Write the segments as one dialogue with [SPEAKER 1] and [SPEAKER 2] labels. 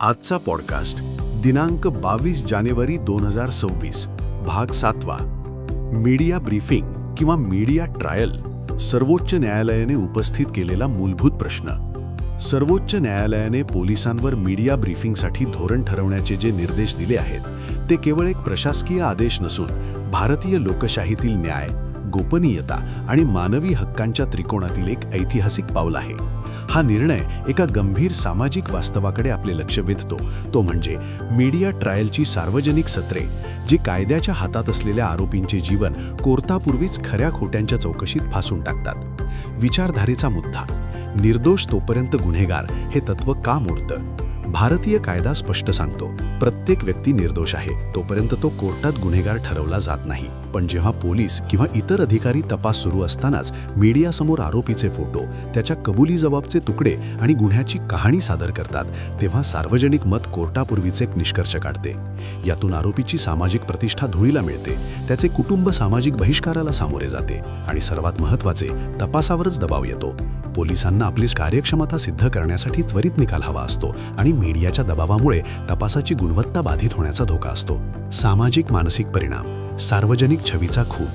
[SPEAKER 1] आजचा पॉडकास्ट दिनांक 22 जानेवारी 2026 भाग 7वा मीडिया ब्रीफिंग किंवा मीडिया ट्रायल. सर्वोच्च न्यायालयाने उपस्थित केलेला मूलभूत प्रश्न. सर्वोच्च न्यायालयाने पोलिसांवर मीडिया ब्रीफिंगसाठी धोरण ठरवण्याचे जे निर्देश दिले आहेत ते केवळ एक प्रशासकीय आदेश नसून भारतीय लोकशाहीतील न्याय, गोपनीयता आणि मानवी हक्कांच्या त्रिकोणातील एक ऐतिहासिक पाऊल आहे. हा निर्णय एका गंभीर सामाजिक वास्तवाकडे आपले लक्ष वेधतो, तो म्हणजे मीडिया ट्रायलची सार्वजनिक सत्रे, जी कायद्याच्या हातात असलेल्या आरोपींचे जीवन कोर्टापूर्वीच खऱ्या खोट्यांच्या चौकशीत फासून टाकतात. विचारधारेचा मुद्दा. निर्दोष तोपर्यंत गुन्हेगार हे तत्त्व का मोडतं? भारतीय कायदा स्पष्ट सांगतो, प्रत्येक व्यक्ती निर्दोष आहे तोपर्यंत तो कोर्टात गुन्हेगार ठरवला जात नाही. पण जेव्हा पोलीस किंवा इतर अधिकारी तपास सुरू असतानाच मीडियासमोर आरोपीचे फोटो, त्याच्या कबुली जबाबचे तुकडे आणि गुन्ह्याची कहाणी सादर करतात, तेव्हा सार्वजनिक मत कोर्टापूर्वीच एक निष्कर्ष काढते. यातून आरोपीची सामाजिक प्रतिष्ठा धुळीला मिळते, त्याचे कुटुंब सामाजिक बहिष्काराला सामोरे जाते आणि सर्वात महत्त्वाचे, तपासावरच दबाव येतो. पोलिसांना आपली कार्यक्षमता सिद्ध करण्यासाठी त्वरित निकाल हवा असतो आणि मीडियाच्या दबावामुळे तपासाची गुणवत्ता बाधित होण्याचा धोका असतो. सामाजिक मानसिक परिणाम. सार्वजनिक छवीचा खून.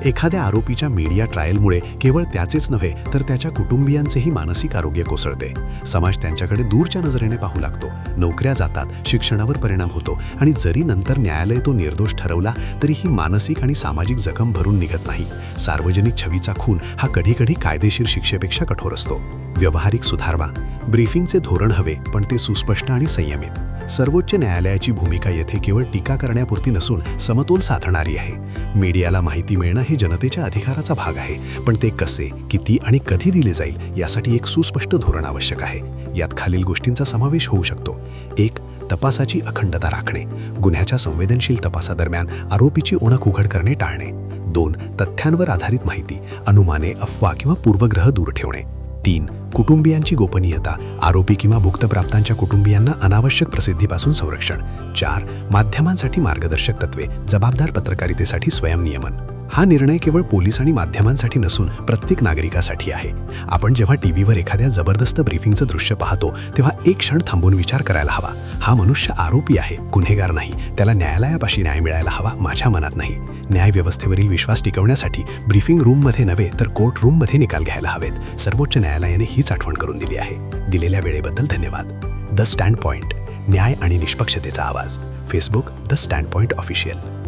[SPEAKER 1] एखाद्या आरोपीच्या मीडिया ट्रायलमुळे केवळ त्याचेच नव्हे तर त्याच्या कुटुंबियांचेही मानसिक आरोग्य कोसळते. समाज त्यांच्याकडे दूरच्या नजरेने पाहू लागतो, नोकऱ्या जातात, शिक्षणावर परिणाम होतो आणि जरी नंतर न्यायालय तो निर्दोष ठरवला तरी ही मानसिक आणि सामाजिक जखम भरून निघत नाही. सार्वजनिक छवीचा खून हा कधीकधी कायदेशीर शिक्षेपेक्षा कठोर असतो. व्यावहारिक सुधारणा. ब्रीफिंगचे धोरण हवे, पण ते सुस्पष्ट आणि संयमित. सर्वोच्च न्यायालयाची भूमिका येथे केवळ टीका करण्यापुरती नसून समतोल साधणारी आहे. मीडियाला माहिती मिळणं हे जनतेच्या अधिकाराचा भाग आहे, पण ते कसे, किती आणि कधी दिले जाईल यासाठी एक सुस्पष्ट धोरण आवश्यक आहे. यात खालील गोष्टींचा समावेश होऊ शकतो. 1. तपासाची अखंडता राखणे. गुन्ह्याच्या संवेदनशील तपासादरम्यान आरोपीची ओळख उघड करणे टाळणे. 2. तथ्यांवर आधारित माहिती, अनुमाने, अफवा किंवा पूर्वग्रह दूर ठेवणे. 3. कुटुंबियांची गोपनीयता. आरोपी किंवा भुक्तप्राप्तांच्या कुटुंबियांना अनावश्यक प्रसिद्धीपासून संरक्षण. 4. माध्यमांसाठी मार्गदर्शक तत्त्वे. जबाबदार पत्रकारितेसाठी स्वयंनियमन. हा निर्णय केवळ पोलीस आणि माध्यमांसाठी नसून प्रत्येक नागरिकासाठी आहे. आपण जेव्हा टीव्हीवर एखाद्या जबरदस्त ब्रीफिंगचं दृश्य पाहतो तेव्हा एक क्षण थांबून विचार करायला हवा. हा मनुष्य आरोपी आहे, गुन्हेगार नाही. त्याला न्यायालयापाशी न्याय मिळायला हवा, माझ्या मनात नाही. न्यायव्यवस्थेवरील विश्वास टिकवण्यासाठी ब्रीफिंग रूममध्ये नव्हे तर कोर्ट रूममध्ये निकाल घ्यायला हवेत. सर्वोच्च न्यायालयाने हीच आठवण करून दिली आहे. दिलेल्या वेळेबद्दल धन्यवाद. The stand point. न्याय आणि निष्पक्षतेचा आवाज. Facebook the stand point official.